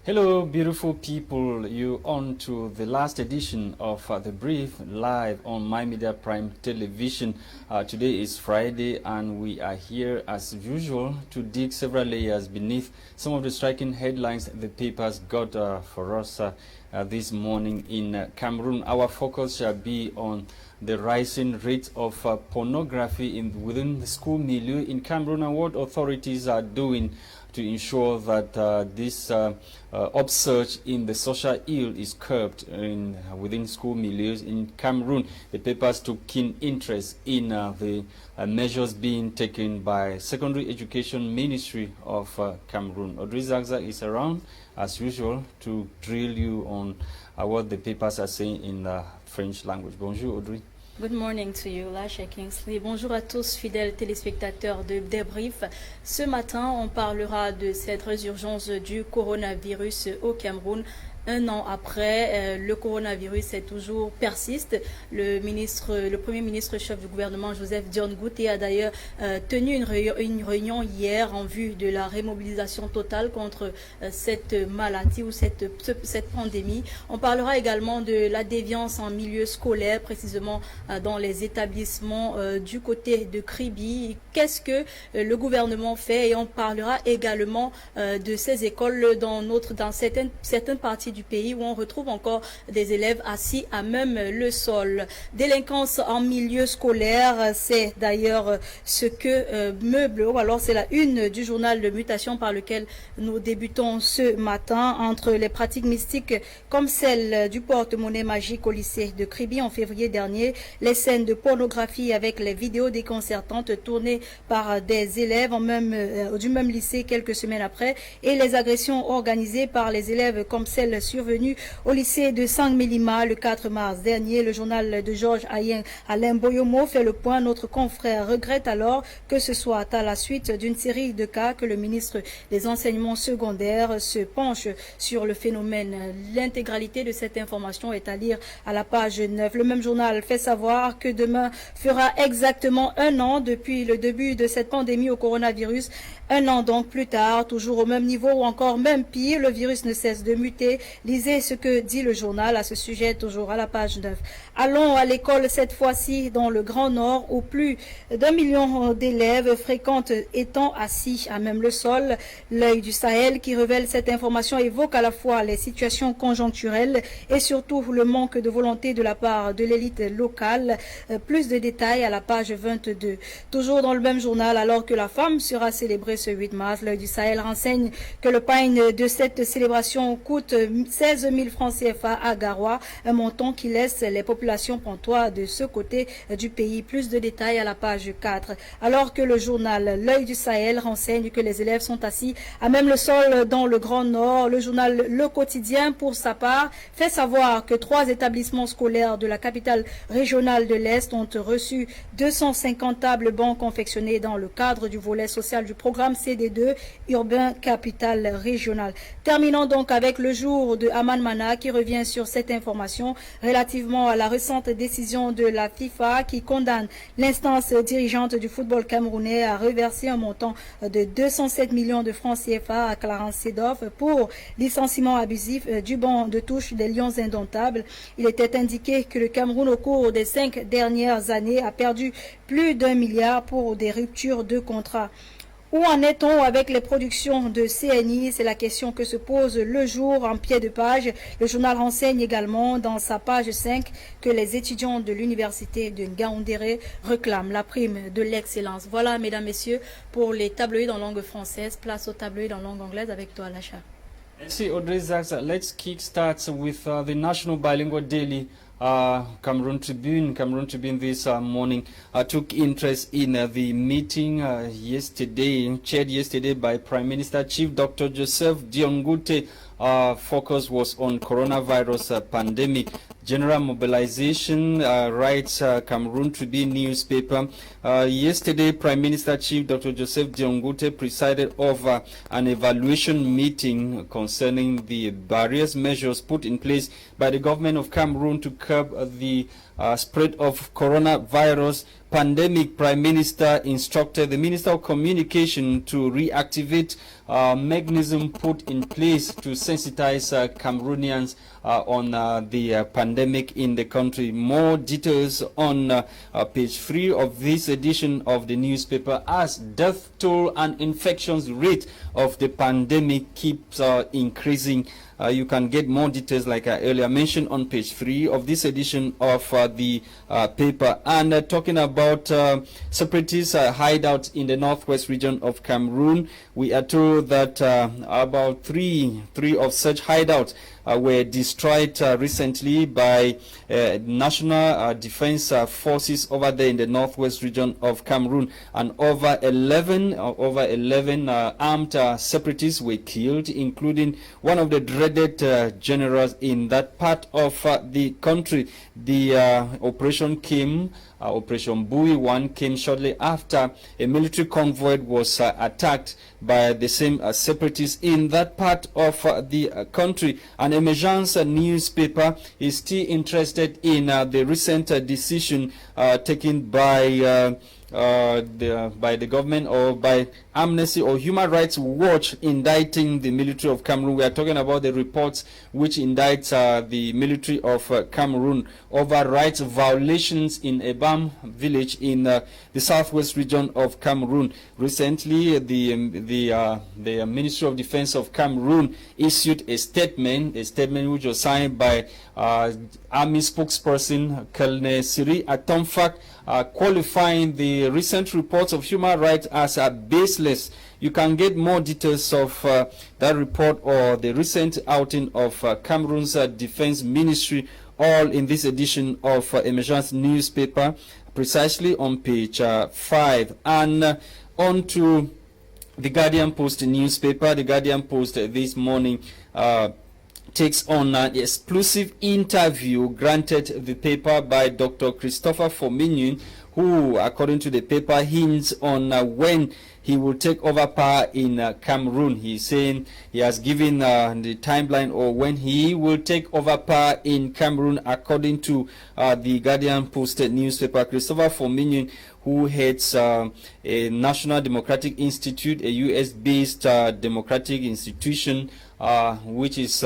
Hello, beautiful people. You on to the last edition of The Brief live on My Media Prime Television. Today is Friday, and we are here as usual to dig several layers beneath some of the striking headlines the papers got for us this morning in Cameroon. Our focus shall be on the rising rate of pornography within the school milieu in Cameroon and what authorities are doing to ensure that this upsurge in the social ill is curbed within school milieus in Cameroon. The papers took keen interest in the measures being taken by Secondary Education Ministry of Cameroon. Audrey Zagza is around, as usual, to drill you on what the papers are saying in the French language. Bonjour, Audrey. Good morning to you, Lasha Kingsley. Bonjour à tous, fidèles téléspectateurs de Débrief. Ce matin, on parlera de cette résurgence du coronavirus au Cameroun. Un an après, le coronavirus persiste. Le Premier ministre chef du gouvernement, Joseph Dion Ngouté, a d'ailleurs tenu une réunion hier en vue de la remobilisation totale contre cette maladie ou cette pandémie. On parlera également de la déviance en milieu scolaire, précisément dans les établissements du côté de Kribi. Qu'est-ce que le gouvernement fait? Et on parlera également de ces écoles dans certaines parties du pays où on retrouve encore des élèves assis à même le sol. Délinquance en milieu scolaire, c'est d'ailleurs ce que meuble, ou alors c'est la une du journal de Mutation par lequel nous débutons ce matin. Entre les pratiques mystiques comme celle du porte-monnaie magique au lycée de Kribi en février dernier, les scènes de pornographie avec les vidéos déconcertantes tournées par des élèves du même lycée quelques semaines après, et les agressions organisées par les élèves comme celle survenue au lycée de Sang-Mélima le 4 mars dernier. Le journal de Georges Alain Boyomo fait le point. Notre confrère regrette alors que ce soit à la suite d'une série de cas que le ministre des Enseignements secondaires se penche sur le phénomène. L'intégralité de cette information est à lire à la page 9. Le même journal fait savoir que demain fera exactement un an depuis le début de cette pandémie au coronavirus. Un an donc plus tard, toujours au même niveau ou encore même pire, le virus ne cesse de muter. Lisez ce que dit le journal à ce sujet, toujours à la page 9. Allons à l'école cette fois-ci dans le Grand Nord où plus d'1 million d'élèves fréquentent étant assis à même le sol. L'œil du Sahel qui révèle cette information évoque à la fois les situations conjoncturelles et surtout le manque de volonté de la part de l'élite locale. Plus de détails à la page 22. Toujours dans le même journal, alors que la femme sera célébrée ce 8 mars, l'œil du Sahel renseigne que le pain de cette célébration coûte 16 000 francs CFA à Garoua, un montant qui laisse les populations pantois de ce côté du pays. Plus de détails à la page 4. Alors que le journal L'œil du Sahel renseigne que les élèves sont assis à même le sol dans le Grand Nord, le journal Le Quotidien, pour sa part, fait savoir que 3 établissements scolaires de la capitale régionale de l'Est ont reçu 250 tables bancs confectionnées dans le cadre du volet social du programme CD2 urbain capitale régionale. Terminons donc avec le jour de Aman Mana qui revient sur cette information relativement à la récente décision de la FIFA qui condamne l'instance dirigeante du football camerounais à reverser un montant de 207 millions de francs CFA à Clarence Seedorf pour licenciement abusif du banc de touche des Lions indomptables. Il était indiqué que le Cameroun au cours des 5 dernières années a perdu plus d'1 milliard pour des ruptures de contrat. Où en est-on avec les productions de CNI? C'est la question que se pose le jour en pied de page. Le journal renseigne également dans sa page 5 que les étudiants de l'université de Ngaoundéré réclament la prime de l'excellence. Voilà, mesdames, messieurs, pour les tabloïds en langue française. Place aux tabloïds en langue anglaise avec toi, Lacha. Merci, Audrey Zagza. Let's kick start with the National Bilingual Daily. Cameroon Tribune this morning took interest in the meeting chaired yesterday by Prime Minister Chief Dr. Joseph Dion Ngouté. Focus was on coronavirus pandemic. General mobilization, writes Cameroon Tribune newspaper. Yesterday, Prime Minister Chief Dr. Joseph Dion Ngouté presided over an evaluation meeting concerning the various measures put in place by the government of Cameroon to curb the spread of coronavirus, pandemic, Prime Minister instructed the Minister of Communication to reactivate mechanism put in place to sensitize Cameroonians on the pandemic in the country. More details on page 3 of this edition of the newspaper, as death toll and infections rate of the pandemic keeps increasing. You can get more details, like I earlier mentioned, on page 3 of this edition of the paper. And talking about separatist hideouts in the northwest region of Cameroon, we are told that about three of such hideouts were destroyed recently by national defense forces over there in the northwest region of Cameroon, and over 11 armed separatists were killed, including one of the dreaded generals in that part of the country. The operation came, Operation Bui 1 came shortly after a military convoy was attacked by the same separatists in that part of the country. And Emergence newspaper is still interested in the recent decision taken by the government, or by Amnesty or Human Rights Watch, indicting the military of Cameroon. We are talking about the reports which indict the military of Cameroon over rights violations in Ebam village in the southwest region of Cameroon. Recently, the Ministry of Defense of Cameroon issued a statement which was signed by Army spokesperson Colonel Siri Atomfak, qualifying the recent reports of human rights as baseless. You can get more details of that report or the recent outing of Cameroon's Defense Ministry, all in this edition of Emergence newspaper, precisely on page 5. And on to the Guardian Post newspaper. The Guardian Post this morning takes on an exclusive interview granted the paper by Dr. Christopher Forminion, who, according to the paper, hints on when he will take over power in Cameroon. He's saying he has given the timeline or when he will take over power in Cameroon, according to the Guardian Post newspaper. Christopher Forminion, who heads a National Democratic Institute, a US-based democratic institution, which is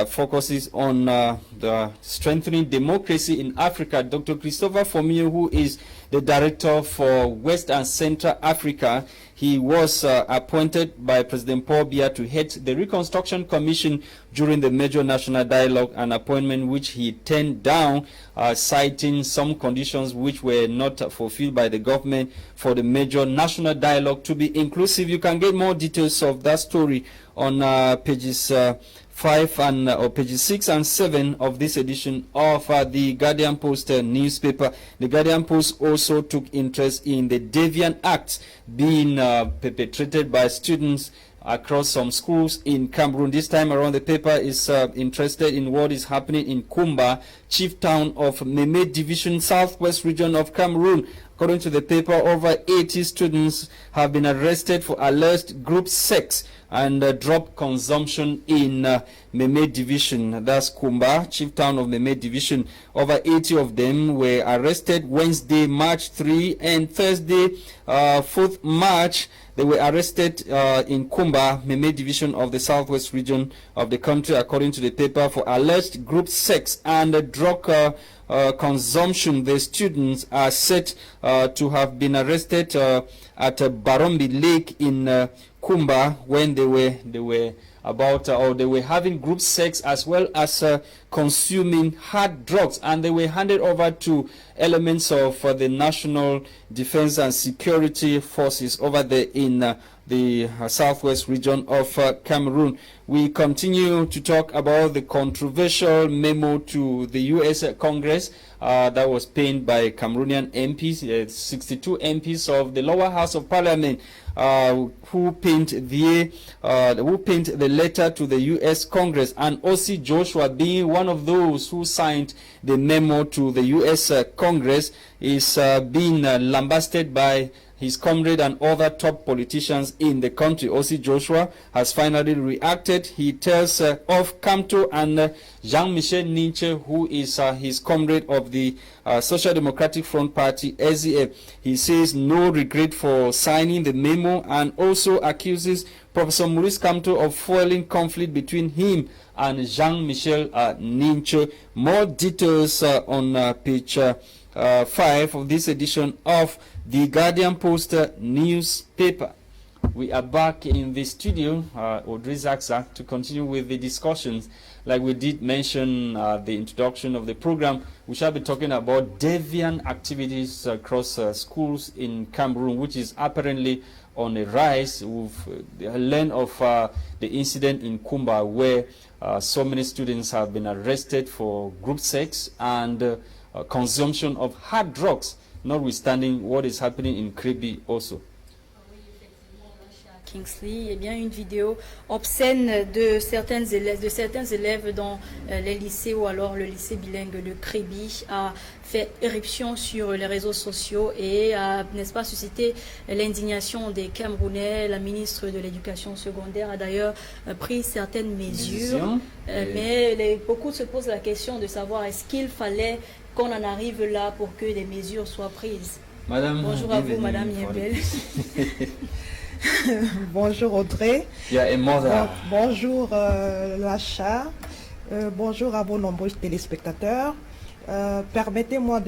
focuses on the strengthening democracy in Africa. Dr. Christopher Forminion, who is the director for West and Central Africa, he was appointed by President Paul Biya to head the Reconstruction Commission during the Major National Dialogue, an appointment which he turned down, citing some conditions which were not fulfilled by the government for the Major National Dialogue to be inclusive. You can get more details of that story on pages 5 and or pages 6 and 7 of this edition of the Guardian Post newspaper. The Guardian Post also took interest in the Deviant Act being perpetrated by students across some schools in Cameroon. This time around, the paper is interested in what is happening in Kumba, chief town of Meme Division, southwest region of Cameroon. According to the paper, over 80 students have been arrested for alleged group sex and drug consumption in Meme Division. That's Kumba, chief town of Meme Division. Over 80 of them were arrested Wednesday, March 3, and Thursday, 4th March. They were arrested in Kumba, Meme Division of the southwest region of the country, according to the paper, for alleged group sex and drug consumption. The students are said to have been arrested at Barombi Lake in Kumba when they were about or they were having group sex as well as consuming hard drugs, and they were handed over to elements of the National Defense and Security Forces over there in the southwest region of Cameroon. We continue to talk about the controversial memo to the U.S. Congress that was penned by Cameroonian MPs, 62 MPs of the lower house of parliament, who penned the letter to the U.S. Congress, and O.C. Joshua, being one of those who signed the memo to the U.S. Congress, is being lambasted by his comrade and other top politicians in the country. O.C. Joshua has finally reacted arrested, he tells of Kamto and Jean-Michel Ninche, who is his comrade of the Social Democratic Front Party, SDF. He says no regret for signing the memo and also accuses Professor Maurice Kamto of fueling conflict between him and Jean-Michel Ninche. More details on page 5 of this edition of the Guardian Post newspaper. We are back in the studio, Audrey Zaksa, to continue with the discussions. Like we did mention the introduction of the program, we shall be talking about deviant activities across schools in Cameroon, which is apparently on a rise. We've learned of the incident in Kumba, where so many students have been arrested for group sex and consumption of hard drugs, notwithstanding what is happening in Kribi also. Kingsley, eh bien une vidéo obscène de certains élèves dans les lycées ou alors le lycée bilingue de Kribi a fait éruption sur les réseaux sociaux et a, n'est-ce pas, suscité l'indignation des Camerounais. La ministre de l'Éducation secondaire a d'ailleurs pris certaines mesures, mais beaucoup se posent la question de savoir est-ce qu'il fallait qu'on en arrive là pour que des mesures soient prises. Bonjour à vous, Madame Yembel. Bonjour Audrey. Bonjour Lacha. Bonjour à vos nombreux téléspectateurs. Permettez-moi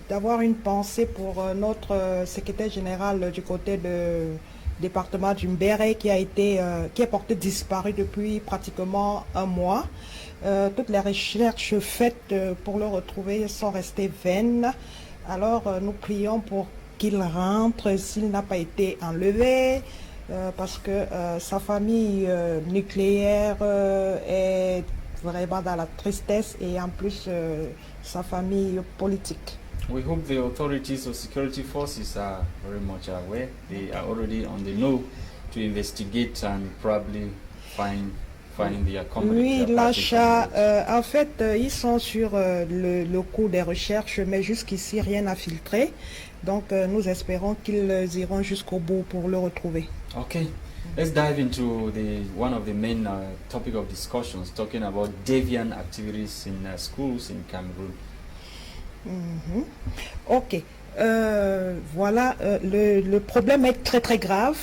d'avoir une pensée pour notre secrétaire général du côté du département du Mbéré qui est porté disparu depuis pratiquement un mois. Toutes les recherches faites pour le retrouver sont restées vaines. Alors nous prions pour qu'il rentre s'il n'a pas été enlevé, parce que sa famille nucléaire est vraiment dans la tristesse et en plus sa famille politique. We hope the authorities of security forces are very much aware. They are already on the know to investigate and probably find the accommodation. Oui, l'achat, en fait, ils sont sur le cours des recherches, mais jusqu'ici, rien n'a filtré. Donc, nous espérons qu'ils iront jusqu'au bout pour le retrouver. Okay, let's dive into one of the main topic of discussions, talking about deviant activities in schools in Cameroon. Ok, voilà, le problème est très très grave.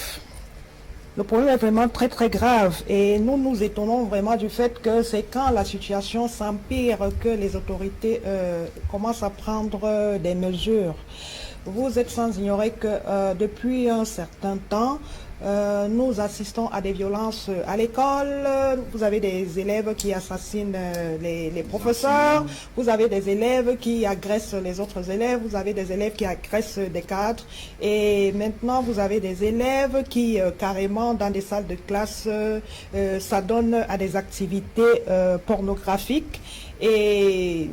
Le problème est vraiment très très grave et nous nous étonnons vraiment du fait que c'est quand la situation s'empire que les autorités commencent à prendre des mesures. Vous êtes sans ignorer que depuis un certain temps, nous assistons à des violences à l'école. Vous avez des élèves qui assassinent les professeurs, vous avez des élèves qui agressent les autres élèves, vous avez des élèves qui agressent des cadres et maintenant vous avez des élèves qui carrément dans des salles de classe s'adonnent à des activités pornographiques. Et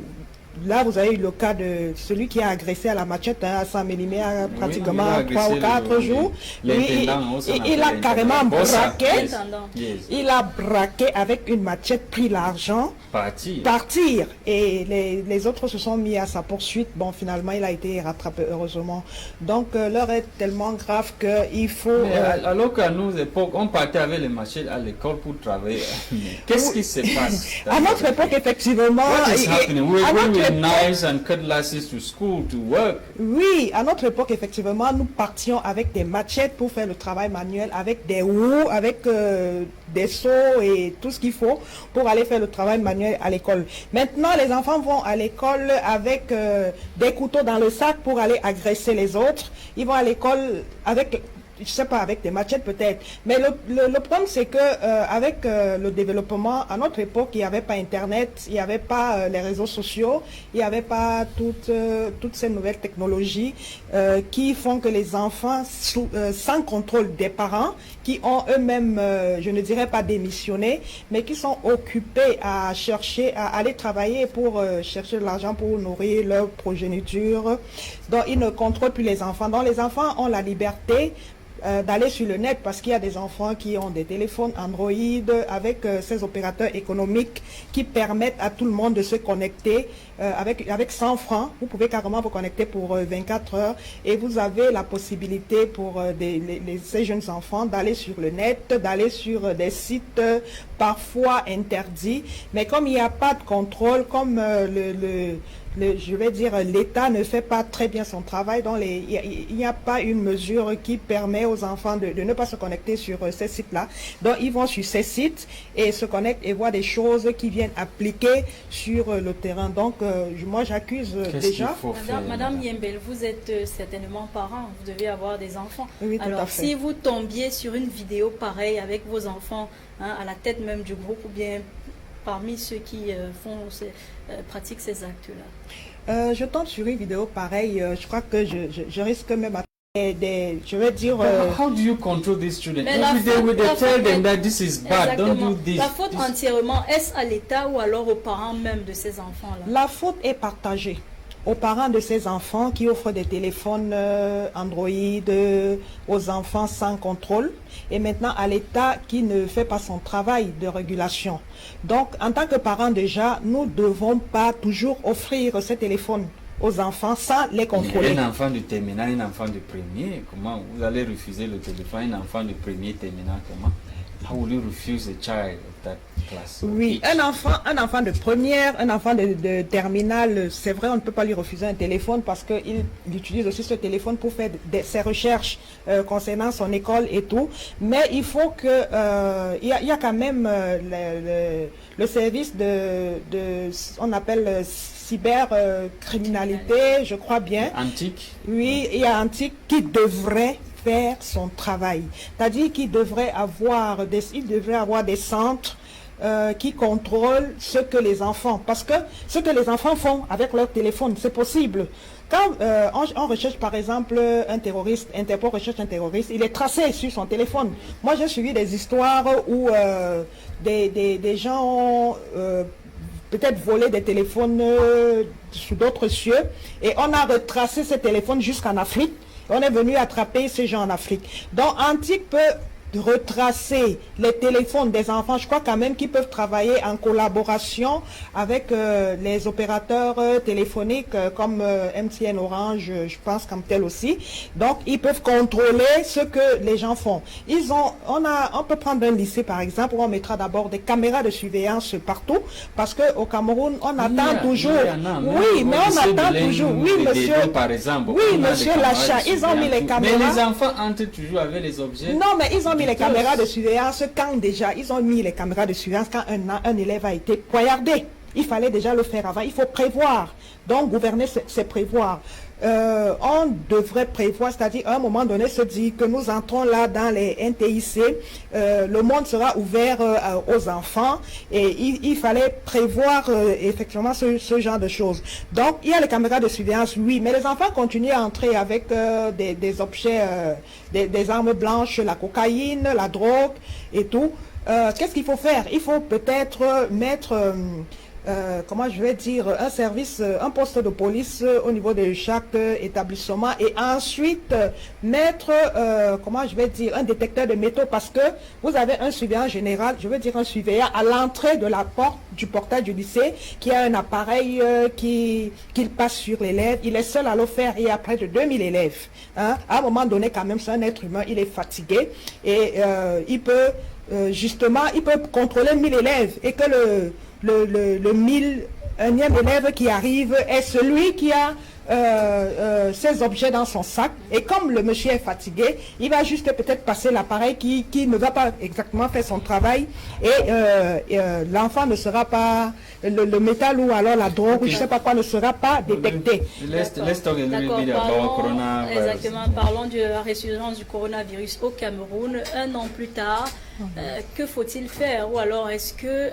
là, vous avez eu le cas de celui qui a agressé à la machette à Saint-Mélimé pratiquement 3 ou 4 jours. Il a carrément braqué. Il a braqué avec une machette, pris l'argent, partir. Et les autres se sont mis à sa poursuite. Bon, finalement, il a été rattrapé, heureusement. Donc, l'heure est tellement grave qu'il faut... Alors qu'à nos époques, on partait avec les machettes à l'école pour travailler. Qu'est-ce qui se passe? À notre époque, effectivement... What is happening? Knives and cutlasses to school to work. Oui, à notre époque, effectivement, nous partions avec des machettes pour faire le travail manuel, avec des roues, avec des seaux et tout ce qu'il faut pour aller faire le travail manuel à l'école. Maintenant, les enfants vont à l'école avec des couteaux dans le sac pour aller agresser les autres. Ils vont à l'école avec... je sais pas, avec des machettes peut-être. Mais le problème, c'est que avec le développement, à notre époque, il n'y avait pas Internet, il n'y avait pas les réseaux sociaux, il n'y avait pas toutes ces nouvelles technologies qui font que les enfants, sans contrôle des parents, qui ont eux-mêmes, je ne dirais pas démissionné, mais qui sont occupés à chercher, à aller travailler pour chercher de l'argent pour nourrir leur progéniture. Donc, ils ne contrôlent plus les enfants. Donc, les enfants ont la liberté d'aller sur le net parce qu'il y a des enfants qui ont des téléphones Android avec ces opérateurs économiques qui permettent à tout le monde de se connecter avec 100 francs. Vous pouvez carrément vous connecter pour 24 heures et vous avez la possibilité pour ces jeunes enfants d'aller sur le net, d'aller sur des sites parfois interdits. Mais comme il n'y a pas de contrôle, comme je vais dire, l'État ne fait pas très bien son travail, donc il n'y a pas une mesure qui permet aux enfants de ne pas se connecter sur ces sites-là. Donc ils vont sur ces sites et se connectent et voient des choses qui viennent appliquer sur le terrain. Donc moi j'accuse déjà. Madame Yembel, vous êtes certainement parent, vous devez avoir des enfants. Oui, tout alors à fait. Si vous tombiez sur une vidéo pareille avec vos enfants, à la tête même du groupe ou bien parmi ceux qui pratiquent ces actes-là. Je tombe sur une vidéo pareille, je crois que je risque même à je vais dire... How do you control these children? Every day we tell them that this is bad, don't do this. La faute entièrement, est-ce à l'État ou alors aux parents même de ces enfants-là? La faute est partagée aux parents de ces enfants qui offrent des téléphones Android aux enfants sans contrôle et maintenant à l'État qui ne fait pas son travail de régulation. Donc en tant que parents déjà, nous ne devons pas toujours offrir ces téléphones aux enfants sans les contrôler. Un enfant de terminal, un enfant de premier, comment vous allez refuser le téléphone? Un enfant de premier terminal, comment? How will you refuse a child of that class? Oui, un enfant de première, un enfant de terminale, c'est vrai, on ne peut pas lui refuser un téléphone parce qu'il utilise aussi ce téléphone pour faire ses recherches concernant son école et tout. Mais il faut que, il y a quand même le service on appelle cybercriminalité, je crois bien. Antique? Oui, il y a Antique qui devrait faire son travail. C'est-à-dire qu'il devrait avoir des centres qui contrôlent ce que les enfants, parce que ce que les enfants font avec leur téléphone, c'est possible. Quand on recherche par exemple un terroriste, Interpol recherche un terroriste, il est tracé sur son téléphone. Moi j'ai suivi des histoires où des gens ont peut-être volé des téléphones sous d'autres cieux et on a retracé ces téléphones jusqu'en Afrique. On est venu attraper ces gens en Afrique. Donc Antique peut retracer les téléphones des enfants. Je crois quand même qu'ils peuvent travailler en collaboration avec les opérateurs téléphoniques comme MTN, Orange, je pense comme tel aussi. Donc ils peuvent contrôler ce que les gens font. On peut prendre un lycée par exemple où on mettra d'abord des caméras de surveillance partout parce que au Cameroun on attend toujours. Oui, mais on attend toujours. Oui, monsieur. Par exemple. Oui, monsieur Lacha, ils ont mis les caméras. Mais les enfants entrent toujours avec les objets. Non, mais ils ont mis les caméras de surveillance quand déjà, ils ont mis les caméras de surveillance quand un élève a été poignardé. Il fallait déjà le faire avant, il faut prévoir. Donc gouverner, c'est prévoir. On devrait prévoir, c'est-à-dire à un moment donné se dire que nous entrons là dans les NTIC, le monde sera ouvert aux enfants et il fallait prévoir effectivement ce genre de choses. Donc il y a les caméras de surveillance, oui, mais les enfants continuent à entrer avec des objets, des armes blanches, la cocaïne, la drogue et tout. Qu'est-ce qu'il faut faire? Il faut peut-être mettre... comment je vais dire, un poste de police au niveau de chaque établissement et ensuite mettre, comment je vais dire, un détecteur de métaux parce que vous avez un surveillant général, je veux dire un surveillant à l'entrée de la porte du portail du lycée qui a un appareil qu'il passe sur l'élève, il est seul à le faire et il y a près de 2000 élèves. Hein. À un moment donné quand même c'est un être humain, il est fatigué et il peut justement, il peut contrôler 1000 élèves et que le 1001e élève qui arrive est celui qui a ces objets dans son sac et comme le monsieur est fatigué, il va juste peut-être passer l'appareil qui ne va pas exactement faire son travail et l'enfant ne sera pas, le métal ou alors la drogue ou je ne sais pas quoi ne sera pas détecté. Let's talk a little bit about coronavirus. Exactement, parlons de la résurgence du coronavirus au Cameroun un an plus tard. Que faut-il faire? Ou alors est-ce que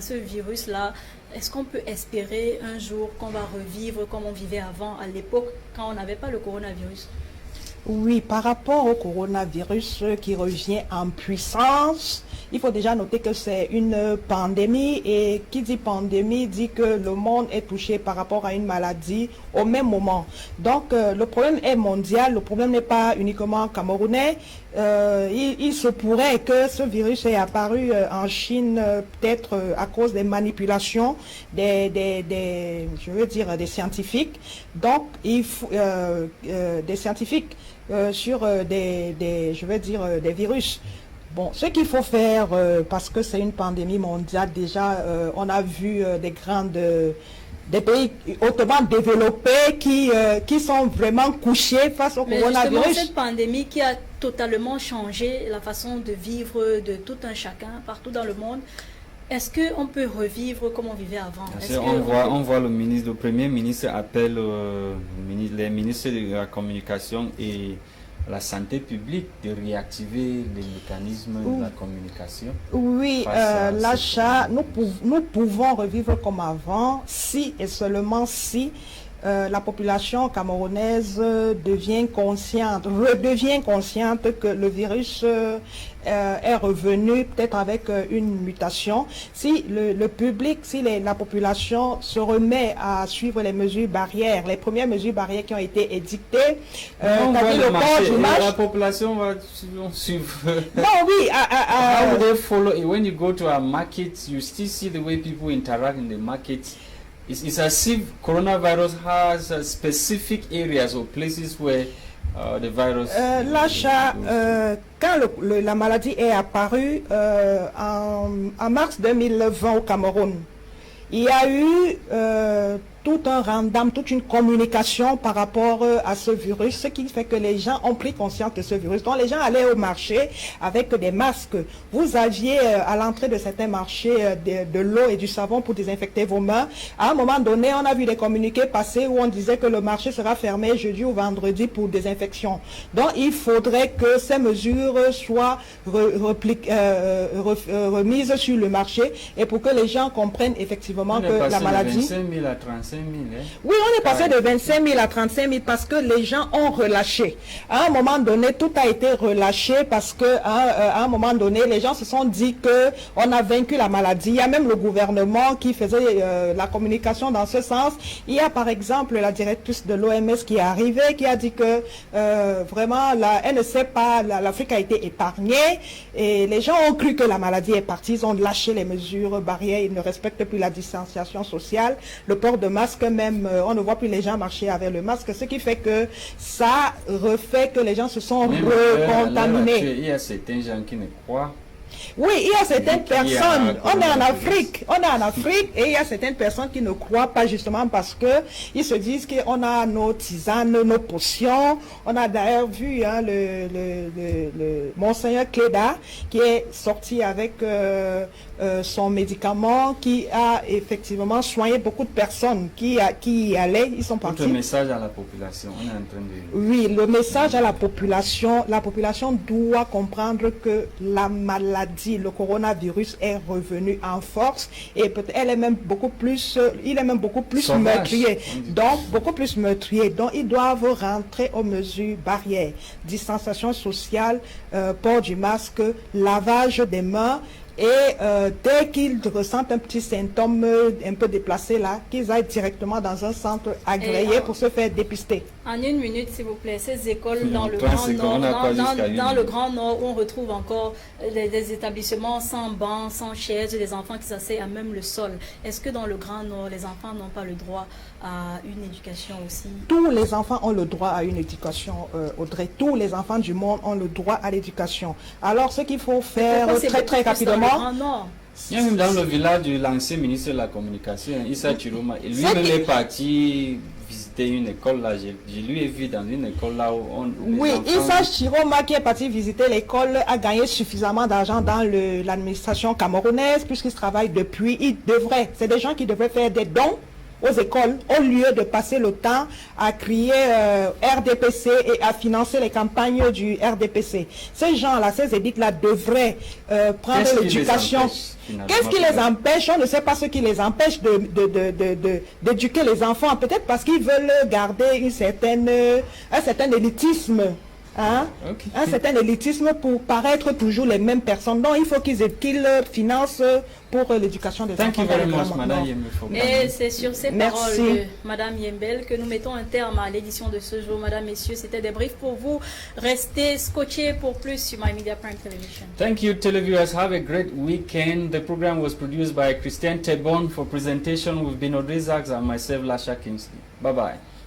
ce virus-là, est-ce qu'on peut espérer un jour qu'on va revivre comme on vivait avant, à l'époque, quand on n'avait pas le coronavirus? Oui, par rapport au coronavirus qui revient en puissance, il faut déjà noter que c'est une pandémie, et qui dit pandémie dit que le monde est touché par rapport à une maladie au même moment. Donc le problème est mondial, le problème n'est pas uniquement camerounais. Il se pourrait que ce virus ait apparu en Chine, peut-être à cause des manipulations je veux dire, des scientifiques. Donc, il faut des scientifiques sur je veux dire, des virus. Bon, ce qu'il faut faire, parce que c'est une pandémie mondiale, déjà, on a vu des pays hautement développés qui sont vraiment couchés face au coronavirus. Justement, cette pandémie qui a totalement changé la façon de vivre de tout un chacun partout dans le monde, est-ce qu'on peut revivre comme on vivait avant? On voit le Premier ministre appelle les ministres de la communication et la santé publique de réactiver les mécanismes de la communication. Oui, l'achat, nous pouvons revivre comme avant si et seulement si la population camerounaise redevient consciente que le virus est revenu peut-être avec une mutation. Si le public, si la population se remet à suivre les mesures barrières, les premières mesures barrières qui ont été édictées, la population va suivre. Non, oui. How would they follow it? When you go to a market, you still see the way people interact in the market. It's as if coronavirus has specific areas or places where the virus... L'achat, quand la maladie est apparue en mars 2020 au Cameroun, il y a eu tout un random, toute une communication par rapport à ce virus, ce qui fait que les gens ont pris conscience de ce virus. Donc les gens allaient au marché avec des masques. Vous aviez à l'entrée de certains marchés de l'eau et du savon pour désinfecter vos mains. À un moment donné, on a vu des communiqués passer où on disait que le marché sera fermé jeudi ou vendredi pour désinfection. Donc il faudrait que ces mesures soient remises sur le marché, et pour que les gens comprennent effectivement que la maladie... 25 000 à 35 000, hein? Oui, on est passé de 25 000 à 35 000 parce que les gens ont relâché. À un moment donné, tout a été relâché parce que à un moment donné, les gens se sont dit que on a vaincu la maladie. Il y a même le gouvernement qui faisait la communication dans ce sens. Il y a par exemple la directrice de l'OMS qui est arrivée, qui a dit que vraiment, elle ne sait pas, l'Afrique a été épargnée, et les gens ont cru que la maladie est partie. Ils ont lâché les mesures barrières, ils ne respectent plus la distanciation sociale, le port de masque même, on ne voit plus les gens marcher avec le masque, ce qui fait que ça refait que les gens se sont recontaminés. Il y a certains gens qui ne croient. Oui, il y a certaines personnes, on est en Afrique, et il y a certaines personnes qui ne croient pas, justement parce que ils se disent qu'on a nos tisanes, nos potions. On a d'ailleurs vu le Monseigneur Cléda qui est sorti avec son médicament, qui a effectivement soigné beaucoup de personnes qui y allaient, ils sont partis. Le message à la population, on est en train de... Oui, le message à la population doit comprendre que la maladie, le coronavirus est revenu en force, et il est même beaucoup plus meurtrier. Donc, beaucoup plus meurtrier. Donc, ils doivent rentrer aux mesures barrières, distanciation sociale, port du masque, lavage des mains. Et dès qu'ils ressentent un petit symptôme un peu déplacé là, qu'ils aillent directement dans un centre agréé pour se faire dépister. En une minute, s'il vous plaît, ces écoles dans le Grand Nord, dans le Grand Nord, où on retrouve encore des établissements sans bancs, sans chaises, des enfants qui s'asseyent à même le sol. Est-ce que dans le Grand Nord, les enfants n'ont pas le droit à une éducation aussi? Tous les enfants ont le droit à une éducation, Audrey. Tous les enfants du monde ont le droit à l'éducation. Alors, ce qu'il faut faire très rapidement... Il y a même dans le village de l'ancien ministre de la Communication, Issa Chiroma, lui-même est parti visiter une école là. Je lui ai vu dans une école là où oui, Issa Chiroma qui est parti visiter l'école a gagné suffisamment d'argent dans l'administration camerounaise, puisqu'il travaille depuis. C'est des gens qui devraient faire des dons aux écoles, au lieu de passer le temps à crier RDPC et à financer les campagnes du RDPC. Ces gens-là, ces élites-là devraient prendre l'éducation. Qu'est-ce qui les empêche? On ne sait pas ce qui les empêche d'éduquer les enfants. Peut-être parce qu'ils veulent garder un certain élitisme. Okay. Un certain élitisme pour paraître toujours les mêmes personnes. Donc il faut qu'ils financent pour l'éducation des Thank enfants. you very dans les much, grands Madame mandats. Yembe, for Et coming. c'est sur ces Merci. paroles de Madame Yembel que nous mettons un terme à l'édition de ce jour. Madame, Messieurs, c'était des briefs pour vous. Restez scotchés pour plus sur My Media Prime Television. Thank you, televiewers. Have a great weekend. The program was produced by Christian Tebon. For presentation with Bino Rizaks and myself, Lasha Kingsley. Bye-bye.